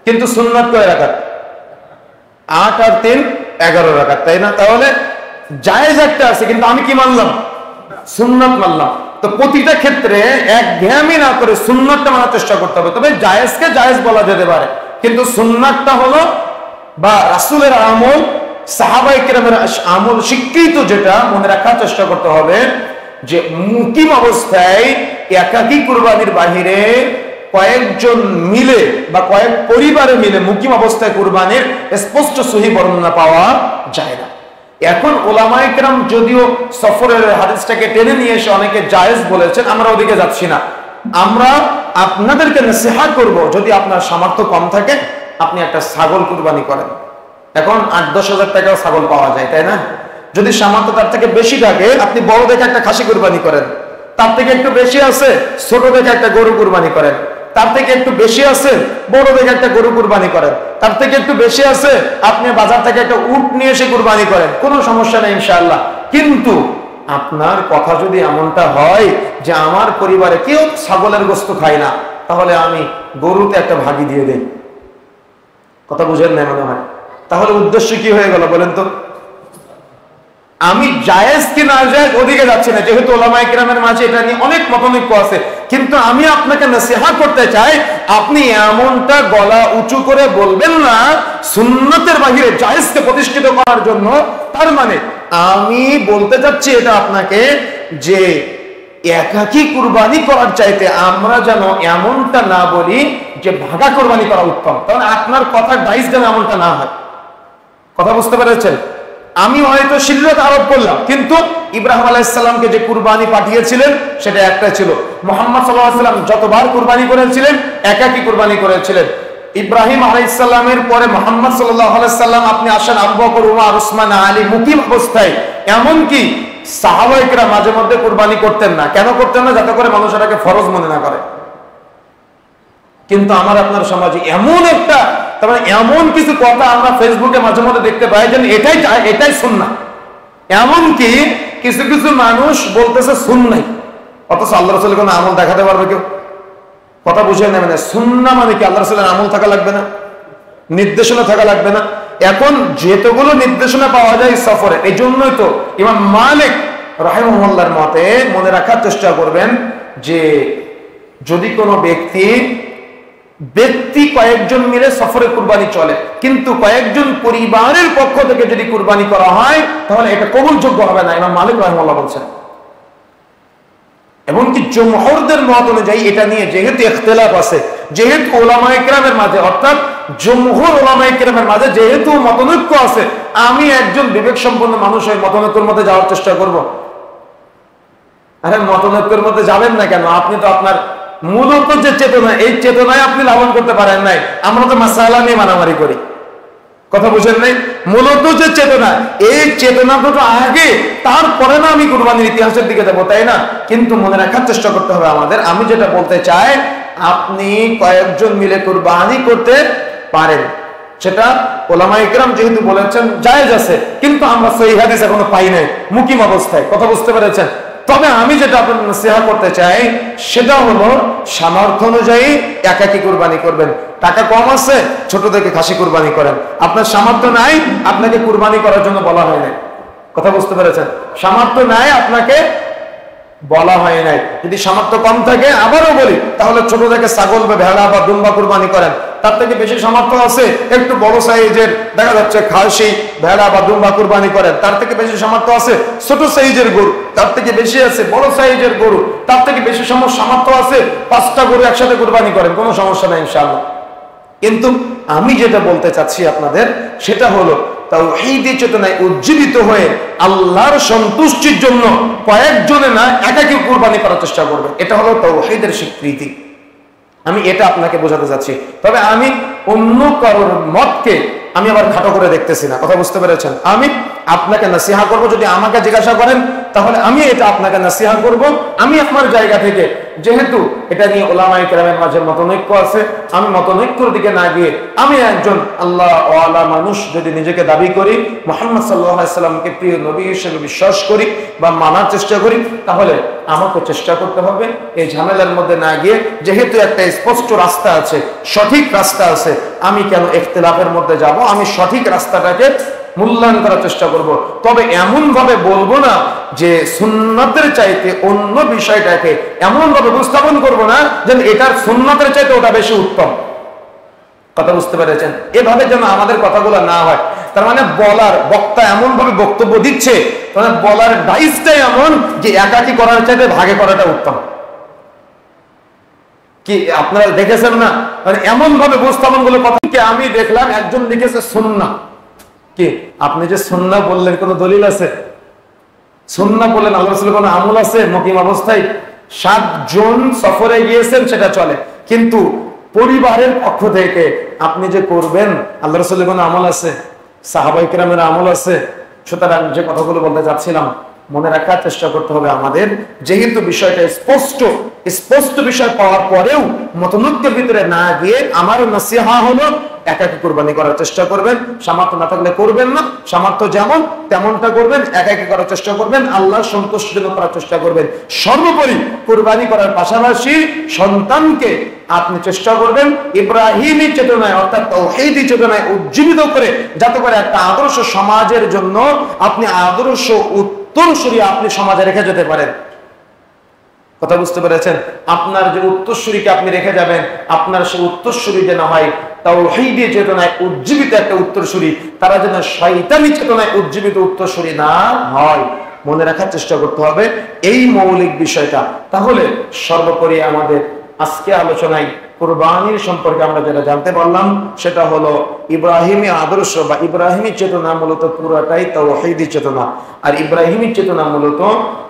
কিন্তু সুন্নাত কয় রাকাত? 8 আর 3 11 রাকাত, তাই না? তাহলে জায়েজ একটা আছে, কিন্তু আমি কি মানলাম? সুন্নাত মানলাম। তো প্রতিটা ক্ষেত্রে একঘেয়েমি না করে সুন্নাতটা মানার চেষ্টা করতে হবে। তবে জায়েজকে জায়েজ বলা যেতে পারে, কিন্তু সুন্নাতটা হলো বা রাসূলের আমল, সাহাবায়ে কেরামের আমল স্বীকৃত, যেটা মনে রাখার চেষ্টা করতে হবে যে মুকিম অবস্থায় একাকী কুরবানির বাহিরে কয়েকজন মিলে বা কয়েক পরিবারে মিলে মুকিম অবস্থায় কুরবানির স্পষ্ট সহিহ বর্ণনা পাওয়া যায় না। এখন উলামায়ে কেরাম যদিও সফরের হাদিসটাকে টেনে নিয়ে এসে অনেকে জায়েজ বলেছেন, আমরা ওদিকে যাচ্ছি না। আমরা আপনাদেরকে নসিহত করব, যদি আপনার সামর্থ্য কম থাকে আপনি একটা ছাগল কুরবানি করেন। এখন 8-10 হাজার টাকাও ছাগল পাওয়া যায়, তাই না? যদি সামর্থ্য তার থেকে বেশি থাকে, আপনি বড় দেখে একটা খাসি কুরবানি করেন। তার থেকে একটু বেশি আছে, ছোট দেখে একটা গরু কুরবানি করেন। তার থেকে একটু বেশি আছে, বড় দেখে একটা গরু কুরবানি করেন। তার থেকে একটু বেশি আছে, আপনি বাজার থেকে একটা উট নিয়ে এসে কুরবানি করেন, কোনো সমস্যা নেই ইনশাআল্লাহ। কিন্তু আপনার কথা যদি এমনটা হয় যে আমার পরিবারে কেউ ছাগলের গোশত খায় না, তাহলে আমি গরুতে একটা ভাগি দিয়ে দেই। কথা বুঝেন না মনে হয়? তাহলে উদ্দেশ্য কি হয়ে গেল বলেন তো? আমি জায়েজ কি না জায়েজ ওদিকে যাচ্ছি না, যেহেতু ওলামায়ে কেরামের মাঝে এটা নিয়ে অনেক মতানৈক্য আছে। কিন্তু আমি আপনাকে নসিহত করতে চাই, আপনি এমনটা গলা উঁচু করে বলবেন না সুন্নতের বাহিরে জায়েজকে প্রতিষ্ঠিত করার জন্য। তার মানে আমি বলতে চাচ্ছি এটা আপনাকে যে একাকী কুরবানি করার চাইতে আমরা যেন এমনটা না বলি যে ভাগা কুরবানি করা উত্তম। কারণ আপনার কথার ডাইস যেন এমনটা না হয়। কথা বুঝতে পেরেছেন? আমি হয়তো শিল্লত আরোপ করলাম, কিন্তু ইব্রাহিম আলাইহিস সালামকে যে কুরবানি পাঠিয়েছিলেন সেটা একটা ছিল। মুহাম্মদ সাল্লাল্লাহু আলাইহি ওয়াসাল্লাম যতবার কুরবানি করেছিলেন একাকী কুরবানি করেছিলেন। ইব্রাহিম আলাইহিস সালামের পরে মুহাম্মদ সাল্লাল্লাহু আলাইহি ওয়াসাল্লাম আপনি আসেন আবু বকর, উমর, উসমান, আলী মুকিম অবস্থায়, এমনকি সাহাবায়ে কেরাম মাঝে মধ্যে কুরবানি করতেন না। কেন করতেন না? যাতে করে মানুষ এটাকে ফরজ মনে না করে। কিন্তু আমার আপনার সমাজে এমন একটা, তার মানে এমন কিছু কথা আমরা ফেসবুকে মাঝে মধ্যে দেখতে পাই যে এটাই সুন্নাহ। এমনকি কিছু কিছু মানুষ বলতেছে সুন্নাহ, অথচ আল্লাহ রাসূলের কোনো আমল দেখাতে পারবে কেউ? কথা বুঝে নেবেন। সুন্নাহ মানে কি আল্লাহ রাসূলের আমল থাকা লাগবে না, নির্দেশনা থাকা লাগবে না? এখন যেতগুলো নির্দেশনা পাওয়া যায় সফরে, এই জন্যই তো ইমাম মালিক রাহিমাহুল্লাহর মতে মনে রাখার চেষ্টা করবেন যে যদি কোনো ব্যক্তি কয়েকজন মিলে সফরে কুরবানি চলে, কিন্তু কয়েকজন পরিবারের পক্ষ থেকে যদি কুরবানি করা হয় তাহলে এটা কবুলযোগ্য হবে না, ইমাম মালিক রাহিমাহুল্লাহ বলছেন। এমনকি জমহুরদের মত অনুযায়ী এটা নিয়ে যেহেতু ইখতিলাফ আছে, যেহেতু উলামায়ে কেরামের মাঝে, অর্থাৎ জমহুর উলামায়ে কেরামের মাঝে যেহেতু মতানৈক্য আছে, আমি একজন বিবেক সম্পন্ন মানুষ হয়ে মতানৈক্যের মধ্যে যাওয়ার চেষ্টা করব? আরে মতানৈক্যের মধ্যে যাবেন না কেন? আপনি তো আপনার মূলত যে চেতনা, এই চেতনায় আপনি লালন করতে পারেন নাই। আমরা তো মাসালা নিয়ে মারামারি করি। কথা বুঝেন নাই? মূলত যে চেতনা, এই চেতনা তো আগে, তারপরে না আমি কুরবানির ইতিহাসের দিকে যাবো, তাই না? কিন্তু মনে রাখার চেষ্টা করতে হবে আমাদের। আমি যেটা বলতে চাই, আপনি কয়েকজন মিলে কুরবানি করতে পারেন, সেটা উলামায়ে কেরাম যেহেতু বলেছেন জায়েজ আছে, কিন্তু আমরা সহিহ হাদিস এখনো পাই নাই মুকিম অবস্থায়। কথা বুঝতে পেরেছেন? তবে আমি যেটা আপনার নসিহত করতে চাই সেটা হলো সামর্থ্য অনুযায়ী একাকী কুরবানি করবেন। টাকা কম আছে, ছোট থেকে খাসি কুরবানি করেন। আপনার সামর্থ্য নাই, আপনাকে কুরবানি করার জন্য বলা হয় নাই। কথা বুঝতে পেরেছেন? সামর্থ্য নাই, আপনাকে বলা হয় নাই। যদি সামর্থ্য কম থাকে, আবারও বলি, তাহলে ছোট থেকে ছাগল বা ভেড়া বা দুম্বা কুরবানি করেন। তার থেকে বেশি সামর্থ্য আছে, একটু বড় সাইজের দেখা যাচ্ছে খাসি ভেড়া বা দুম্বা কুরবানি করেন। তার থেকে বেশি সামর্থ্য আছে ছোট সাইজের গরু, তার থেকে বেশি আছে বড় সাইজের গরু, তার থেকে বেশি সামর্থ্য আছে 5টা গরু একসাথে কুরবানি করেন, কোনো সমস্যা নাই ইনশাআল্লাহ। কিন্তু আমি যেটা বলতে চাচ্ছি আপনাদের সেটা হলো তাওহীদের চেতনায় উজ্জীবিত হয়ে আল্লাহর সন্তুষ্টির জন্য কয়েকজনে না একাকী কুরবানি করার চেষ্টা করবে। এটা হলো তাওহীদের স্বীকৃতি। আমি এটা আপনাকে বোঝাতে চাচ্ছি। তবে আমি অন্য কারোর মতকে আমি আবার খাটো করে দেখতেছি না। কথা বুঝতে পেরেছেন? আমি আপনাকে নসিহত করব। যদি আমাকে জিজ্ঞাসা করেন তাহলে আমি এটা আপনাকে নসিহত করব। আমি আমার জায়গা থেকে, যেহেতু এটা নিয়ে উলামায়ে কেরামের মাঝে মতনৈক্য আছে, আমি মতনৈক্যের দিকে না গিয়ে আমি একজন আল্লাহ ওয়ালা মানুষ যদি নিজেকে দাবি করি, মুহাম্মদ সাল্লাল্লাহু আলাইহি সাল্লামকে প্রিয় নবী হিসেবে বিশ্বাস করি বা মানার চেষ্টা করি, তাহলে আমাকে চেষ্টা করতে হবে এই ঝামেলার মধ্যে না গিয়ে, যেহেতু একটা স্পষ্ট রাস্তা আছে, সঠিক রাস্তা আছে, আমি কেন ইখতিলাফের মধ্যে যাব? আমি সঠিক রাস্তাটাকে মূল্যায়ন করার চেষ্টা করব। তবে এমন ভাবে বলবো না যে সুন্নাতের চাইতে অন্য বিষয়টাকে এমন ভাবে উপস্থাপন করব না যেন এটার সুন্নাতের চাইতে ওটা বেশি উত্তম। কথা বুঝতে পেরেছেন? এভাবে যেন আমাদের কথাগুলো না হয়। তার মানে বলার বক্তা এমন ভাবে বক্তব্য দিচ্ছে, মানে বলার ডাইসটাই এমন যে একাকী করার চাইতে ভাগে করাটা উত্তম। কি আপনারা দেখেছেন না? মানে এমন ভাবে উপস্থাপন গুলো কথা। আমি দেখলাম একজন লিখেছে সুন্নাহ। কি আপনি যে সুন্নাহ বললেন, কোন দলিল আছে? সুন্নাহ বললেন, আল্লাহ রাসূলের কোন আমল আছে মুকিম অবস্থায়? 7 জন সফরে গিয়েছেন সেটা চলে, কিন্তু পরিবারের পক্ষ থেকে আপনি যে করবেন, আল্লাহ রাসূলের কোন আমল আছে? সাহাবায়ে কেরামের আমল আছে? সুতরাং যে কথাগুলো বলতে যাচ্ছিলাম, মনে রাখার চেষ্টা করতে হবে আমাদের, যেহেতু বিষয়টা স্পষ্ট বিষয় পাওয়ার পরেও মতনৈক্যের ভিতরে না গিয়ে আমার নসিহা হলো একাকী কুরবানি করার চেষ্টা করবেন। সামর্থ্য না থাকলে করবেন না, সামর্থ্য যেমন তেমনটা করবেন, একাকী করার চেষ্টা করবেন, আল্লাহর সন্তুষ্টির জন্য করার চেষ্টা করবেন। সর্বোপরি কুরবানি করার পাশাপাশি সন্তানকে আপনি চেষ্টা করবেন ইব্রাহিমী চেতনায় অর্থাৎ তাওহীদি চেতনায় উজ্জীবিত করে, যাতে করে একটা আদর্শ সমাজের জন্য আপনি আদর্শ উত্তরসূরি আপনি সমাজে রেখে যেতে পারেন। কথা বুঝতে পেরেছেন? আপনার যে উত্তরসূরিকে আপনি রেখে যাবেন, আপনার সেই উত্তরসূরি যেন হয় তাওহীদি চেতনায় উজ্জীবিত একটা উত্তরসূরি, তারা যেন শয়তানি চেতনায় উজ্জীবিত উত্তরসূরি না হয়। মনে রাখার চেষ্টা করতে হবে এই মৌলিক বিষয়টা। তাহলে সর্বোপরি আমাদের আজকে আলোচনায় কুরবানির সম্পর্কে আমরা যেটা জানতে পারলাম সেটা হলো ইব্রাহিমী আদর্শ বা ইব্রাহিমী চেতনা মূলত পুরোটাই তাওহীদি চেতনা। আর ইব্রাহিমী চেতনা মূলত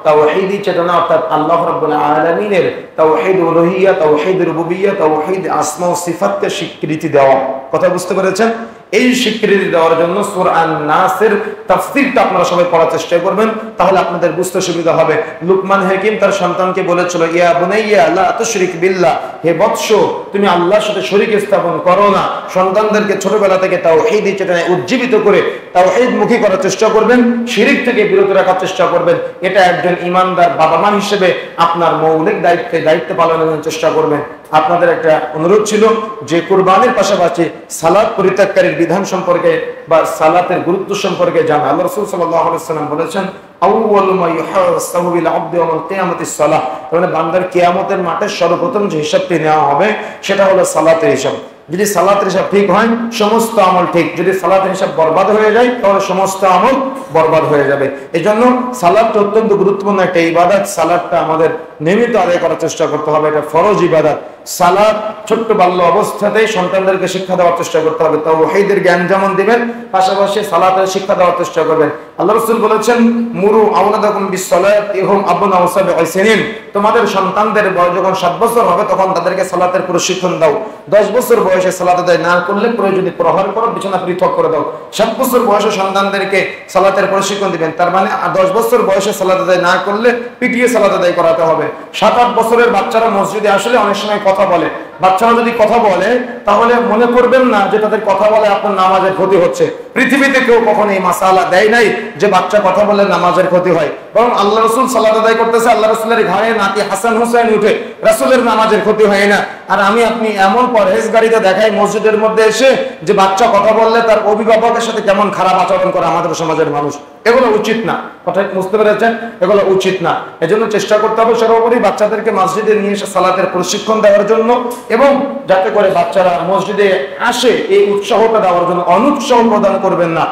তাওহীদি চেতনা অর্থাৎ আল্লাহ রাব্বুল আলামিনের তাওহীদ উলুহিয়্যা, তাওহীদ রুবুবিয়্যা, তাওহীদ আসমা ও সিফাতকে স্বীকৃতি দেওয়া। কথা বুঝতে পেরেছেন? এই স্বীকৃতি দেওয়ার জন্য সূরা আন-নাসের তাফসীরটা আপনারা সবাই পড়ার চেষ্টা করবেন, তাহলে আপনাদের বুঝতে সুবিধা হবে। লুকমান হাকিম তার সন্তানকে বলেছিল, ইয়া বুনাইয়া লা তুশরিক বিল্লাহ, হে বৎস তুমি আল্লাহর সাথে শরীক স্থাপন করো না। সন্তানদেরকে ছোটবেলা থেকে তাওহীদি চেতনায় উজ্জীবিত করে তাওহীদ মুখী করার চেষ্টা করবেন, শিরক থেকে বিরত রাখার চেষ্টা করবেন। এটা একজন ঈমানদার বাবা মা হিসেবে আপনার মৌলিক দায়িত্ব পালনের চেষ্টা করবেন। আপনাদের একটা অনুরোধ ছিল যে কুরবানির পাশাপাশি সালাত পরিত্যাগকারীর বিধান সম্পর্কে বা সালাতের গুরুত্ব সম্পর্কে জানা। আল্লাহ রাসূল সাল্লাল্লাহু আলাইহি ওয়াসাল্লাম বলেছেন, আউয়ালু মা ইউহাসাবু বিল আবদি ইয়াউমাল কিয়ামাতিস সালাহ, মানে বান্দার কিয়ামতের মাঠে সর্বপ্রথম যে হিসাবটি নেওয়া হবে সেটা হলো সালাতের হিসাব। যদি সালাতের হিসাব ঠিক হয় সমস্ত আমল ঠিক, যদি সালাতের হিসাব বরবাদ হয়ে যায় তাহলে সমস্ত আমল বরবাদ হয়ে যাবে। এজন্য সালাতটা অত্যন্ত গুরুত্বপূর্ণ একটা ইবাদত। সালাতটা আমাদের নিয়মিত আদায় করার চেষ্টা করতে হবে, এটা ফরজ ইবাদত। সালাত ছোট্ট বাল্য অবস্থাতেই সন্তানদেরকে শিক্ষা দেওয়ার চেষ্টা করতে হবে। তাওহীদের জ্ঞান যেমন দিবেন, পাশাপাশি সালাতের শিক্ষা দেওয়ার চেষ্টা করবেন। আল্লাহ রাসূল বলেছেন, মুরু আওলাদাকুম বিসসালাতি হুম আবনাউ সাবঈ সিনিন, তোমাদের সন্তানদের বয়স যখন 7 বছর হবে তখন তাদেরকে সালাতের প্রশিক্ষণ দাও। 10 বছর বয়সে সালাত আদায় না করলে প্রয়োজনে প্রহার করো, বিছানা পৃথক করে দাও। 7 বছর বয়সে সন্তানদেরকে সালাতের প্রশিক্ষণ দিবেন, তার মানে 10 বছর বয়সে সালাত আদায় না করলে পিটিয়ে সালাত আদায় করাতে হবে। 7-8 বছরের বাচ্চারা মসজিদে আসলে অনেক সময় কথা বলে। বাচ্চারা যদি কথা বলে তাহলে মনে করবেন না যে তাদের কথা বলে আপনার নামাজের ক্ষতি হচ্ছে। পৃথিবীতে কেউ কখনো এই মাসালা দেয় নাই যে বাচ্চা কথা বলে নামাজের ক্ষতি হয়, বরং আল্লাহ রাসূল সালাত আদায় করতেছে, আল্লাহ রাসূলের ঘাড়ে নাতি হাসান হোসেন উঠে, রাসূলের নামাজের ক্ষতি হয় না। আর আমি আপনি এমন পরহেজগারিতা দেখাই মসজিদের মধ্যে এসে যে বাচ্চা কথা বললে তার অভিভাবকের সাথে কেমন খারাপ আচরণ করে আমাদের সমাজের মানুষ। এগুলো উচিত না, কথা বুঝতে পেরেছেন? এগুলো উচিত না। এজন্য চেষ্টা করতে হবে সর্বোপরি বাচ্চাদেরকে মসজিদে নিয়ে এসে সালাতের প্রশিক্ষণ দেওয়ার জন্য, এবং যাতে করে বাচ্চারা মসজিদে আসে এই উৎসাহটা দেওয়ার জন্য। অনুৎসাহ প্রদান করবেন না।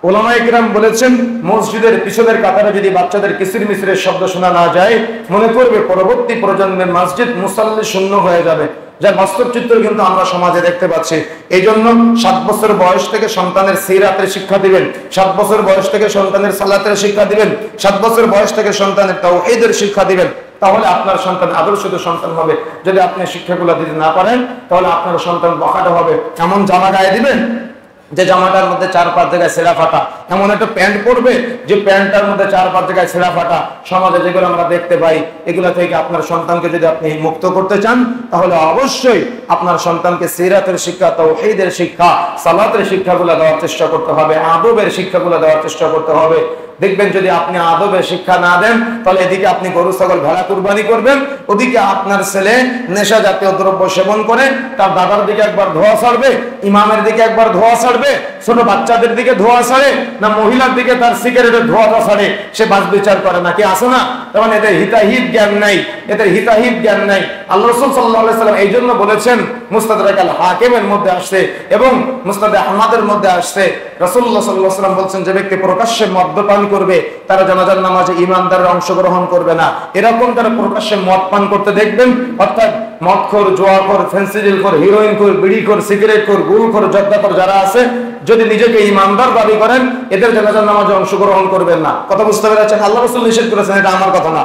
উলামায়ে কিরাম বলেছেন, মসজিদের পিছনের কাতারে যদি বাচ্চাদের কিসির মিসিরের শব্দ শোনা না যায়, মনে করবে পরবর্তী প্রজন্মের মসজিদ মুসাল্লি শূন্য হয়ে যাবে, যার বাস্তব চিত্র কিন্তু আমরা সমাজে দেখতে পাচ্ছি। এই জন্য 7 বছর বয়স থেকে সন্তানের সিরাতের শিক্ষা দিবেন, 7 বছর বয়স থেকে সন্তানের সালাতের শিক্ষা দিবেন, 7 বছর বয়স থেকে সন্তানের তাওহীদের শিক্ষা দিবেন। তাহলে আপনার সন্তান আদর্শিত সন্তান হবে। যদি আপনি শিক্ষাগুলো দিতে না পারেন তাহলে আপনার সন্তান বখাটে হবে। এমন জামা গায়ে দিবেন যে জামাটার মধ্যে 4-5 জায়গায় ছেঁড়া ফাটা, এমন একটা প্যান্ট পরবে যে প্যান্টটার মধ্যে 4-5 জায়গায় ছেঁড়া ফাটা। সমাজে যেগুলো আমরা দেখতে পাই, এগুলো থেকে আপনার সন্তানকে যদি আপনি মুক্ত করতে চান তাহলে অবশ্যই আপনার সন্তানকে সিরাতের শিক্ষা, তাওহীদের শিক্ষা, সালাতের শিক্ষাগুলো দেওয়ার চেষ্টা করতে হবে, আদবের শিক্ষাগুলো দেওয়ার চেষ্টা করতে হবে। দেখবেন যদি আপনি আদবের শিক্ষা না দেন তাহলে এদিকে আপনি গরু ছাগল ভেড়া কুরবানি করবেন, ওদিকে আপনার ছেলে নেশা জাতীয় দ্রব্য সেবন করে তার দাদার দিকে একবার ধোয়া ছাড়বে, ইমামের দিকে একবার ধোয়া ছাড়বে, ছোট বাচ্চাদের দিকে ধোয়া ছাড়ে না মহিলার দিকে তার সিগারেটের ধোয়াটা ছাড়ে, সে বাস বিচার করে না। কি আছে না? তেমন এদের হিতাহিত জ্ঞান নাই, এদের হিতাহিত জ্ঞান নাই। আল্লাহ রাসূল সাল্লাল্লাহু আলাইহি ওয়াসাল্লাম এই জন্য বলেছেন, মুস্তাদরাক আল হাকিমের মধ্যে আসছে এবং মুসনাদে আহমদের মধ্যে আসছে, রাসূলুল্লাহ সাল্লাল্লাহু আলাইহি ওয়াসাল্লাম বলেছেন, যে ব্যক্তি প্রকাশ্যে মদ্যপান করবে তারা জানাজার নামাজে ঈমানদাররা অংশগ্রহণ করবে না। এরকম তারা প্রকাশ্যে মদ পান করতে দেখবেন, অর্থাৎ মদখোর, জুয়াখোর, ফেন্সিডিলখোর, হিরোইনখোর, বিড়িখোর, সিগারেটখোর, গুলখোর, জর্দাখোর যারা আছে, যদি নিজেকে ঈমানদার দাবি করেন এদের জানাজার নামাজে অংশগ্রহণ করবেন না। কথা বুঝতে পেরেছেন? আল্লাহ রাসূল নিষেধ করেছেন, এটা আমার কথা না,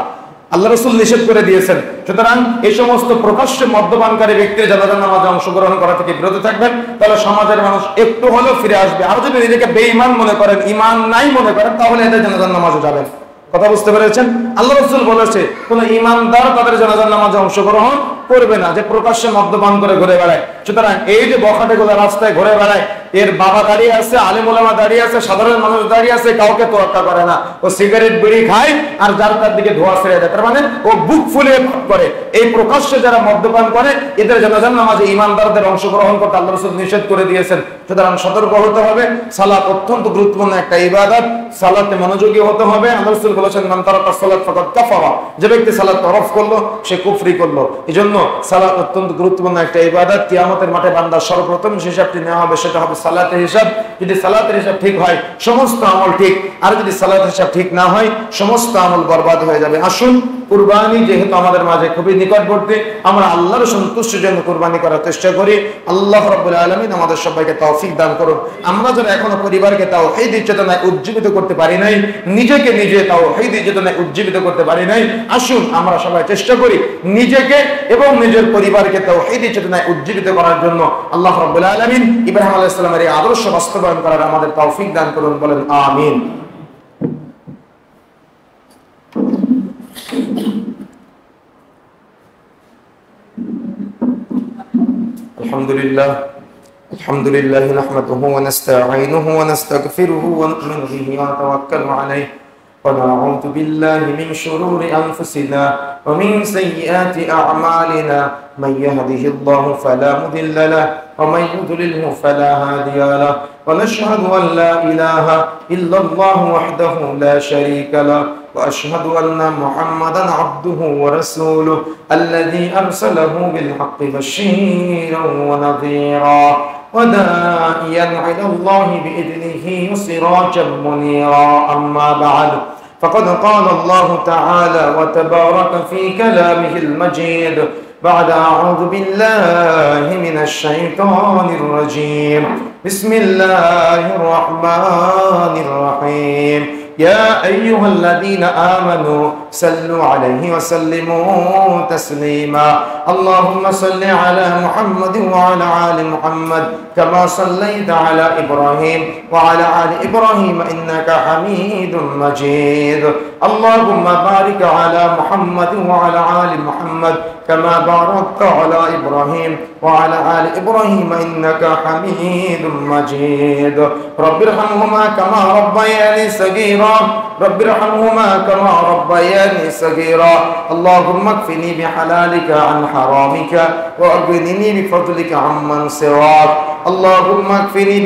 আল্লাহ রাসূল নিষেধ করে দিয়েছেন। সুতরাং এই সমস্ত প্রকাশ্যে মদ্যপানকারী ব্যক্তির জানাজার নামাজে অংশগ্রহণ করা থেকে বিরত থাকবেন, তাহলে সমাজের মানুষ একটু হলেও ফিরে আসবে। আর যদি নিজেকে বেঈমান মনে করেন, ঈমান নাই মনে করেন, তাহলে এদের জানাজার নামাজে যাবেন। কথা বুঝতে পেরেছেন? আল্লাহ রাসূল বলেছে কোন ঈমানদার তাদের জানাজার নামাজে অংশগ্রহণ করবে না যে প্রকাশ্যে মদ্যপান করে ঘুরে বেড়ায়। সুতরাং এই যে বখাটেগুলো রাস্তায় ঘুরে বেড়ায়, এর বাবা দাঁড়িয়ে আছে, আলেম ওলামা দাঁড়িয়ে আছে, সাধারণ মানুষ দাঁড়িয়ে আছে, কাউকে তোয়াক্কা করে না। ও সিগারেট বিড়ি খায় আর যার তার দিকে ধোয়া ছেড়ে দেয়। তার মানে ও বুক ফুলিয়ে পাপ করে। এই প্রকাশ্যে যারা মদ্যপান করে এদের জানাজার নামাজে ইমানদারদের অংশগ্রহণ করতে আল্লাহ রাসূল নিষেধ করে দিয়েছেন। সুতরাং সতর্ক হতে হবে। সালাত অত্যন্ত গুরুত্বপূর্ণ একটা ইবাদত, সালাতে মনোযোগী হতে হবে। আল্লাহ রাসূল বলেছেন, মান তারাকা সালাত ফাকাদ কাফারা, যে ব্যক্তি সালাত তরফ করলো সে কুফরি করলো। এজন্য সালাত অত্যন্ত গুরুত্বপূর্ণ একটা ইবাদত। কিয়ামতের মাঠে বান্দার সর্বপ্রথম হিসাবটি নেওয়া হবে, সেটা হবে সালাতের হিসাব। যদি সালাতের হিসাব ঠিক হয় সমস্ত আমল ঠিক, আর যদি সালাতের হিসাব ঠিক না হয় সমস্ত আমল বরবাদ হয়ে যাবে। আসুন, কুরবানি যেহেতু আমাদের মাঝে খুবই নিকটবর্তী, আমরা আল্লাহর সন্তুষ্টির জন্য কুরবানি করার চেষ্টা করি। আল্লাহ রাব্বুল আলামিন আমাদের সবাইকে তৌফিক দান করুন। আমরা যারা এখনো পরিবারকে তাওহীদের চেতনায় উজ্জীবিত করতে পারি নাই, নিজেকে নিজে তাওহীদের চেতনায় উজ্জীবিত করতে পারি নাই, আসুন আমরা সবাই চেষ্টা করি নিজেকে এবং নিজের পরিবারকে তাওহীদের চেতনায় উজ্জীবিত করার জন্য। আল্লাহ রাব্বুল আলামিন ইব্রাহিম আলাইহিস সালামের এই আদর্শ বাস্তবায়ন করার আমাদের তৌফিক দান করুন, বলেন আমিন। আলহামদুলিল্লাহ আলহামদুলিল্লাহ নাহমাদুহু ওয়া নাস্তাঈনুহু ওয়া নাস্তাগফিরুহু ওয়া নু'মিনু বিহি ওয়া নাতাওয়াক্কালু আলাইহি ওয়া না'উযু বিল্লাহি মিন শুরুরি আনফুসিনা ওয়া মিন সাইয়্যাতি আ'মালিনা মান ইয়াহদিহিল্লাহু ফালা মুদিল্লা লাহু ওয়া মান ইউদ্লিলহু ফালা হাদিয়া লাহু ওয়া নাশহাদু আন লা ইলাহা ইল্লাল্লাহু ওয়াহদাহু লা শারীকা লাহু وأشهد أن محمدا عبده ورسوله الذي أرسله بالحق بشيرا ونذيرا وداعيا إلى الله بإذنه وسراجا منيرا. أما بعد فقد قال الله تعالى وتبارك في كلامه المجيد بعد أعوذ بالله من الشيطان الرجيم بسم الله الرحمن الرحيم يا أيها الذين آمنوا صلوا عليه وسلموا تسليما اللهم صل على محمد وعلى آل محمد كما صليت على إبراهيم وعلى آل إبراهيم إنك حميد مجيد اللهم بارك على محمد وعلى آل محمد كما باركت على إبراهيم وعلى آل إبراهيم إنك حميد مجيد رب ارحمهما كما ربياني صغيرا رب ارحمهما كما ربياني صغيرا اللهم اكفني بحلالك عن حرامك وأغنني بفضلك عمن سواك اللهم اكفني